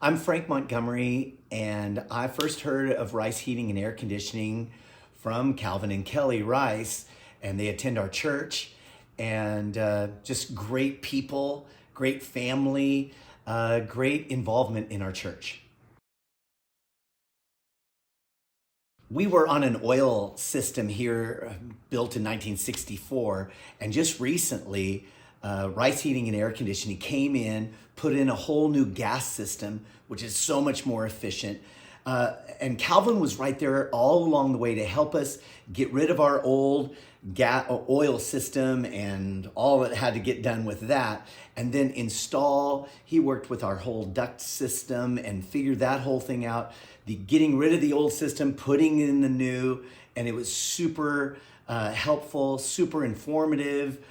I'm Frank Montgomery, and I first heard of Rice Heating and Air Conditioning from Calvin and Kelly Rice, and they attend our church, and just great people, great family, great involvement in our church. We were on an oil system here built in 1964, and just recently, Rice Heating and Air Conditioning came in, put in a whole new gas system, which is so much more efficient. And Calvin was right there all along the way to help us get rid of our old oil system and all that had to get done with that, and then install. He worked with our whole duct system and figured that whole thing out, getting rid of the old system, putting in the new, and it was super helpful, super informative,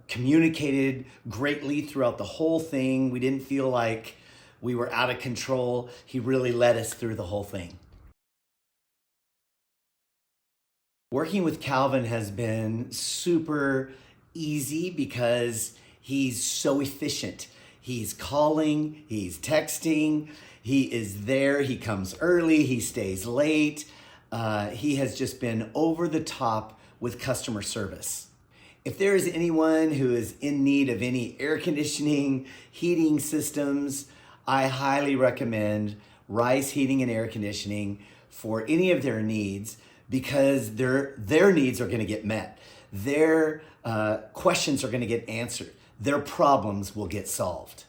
communicated greatly throughout the whole thing. We didn't feel like we were out of control. He really led us through the whole thing. Working with Calvin has been super easy because he's so efficient. He's calling, he's texting, he is there, he comes early, he stays late. He has just been over the top with customer service. If there is anyone who is in need of any air conditioning, heating systems, I highly recommend Rice Heating and Air Conditioning for any of their needs, because their needs are going to get met. Their questions are going to get answered. Their problems will get solved.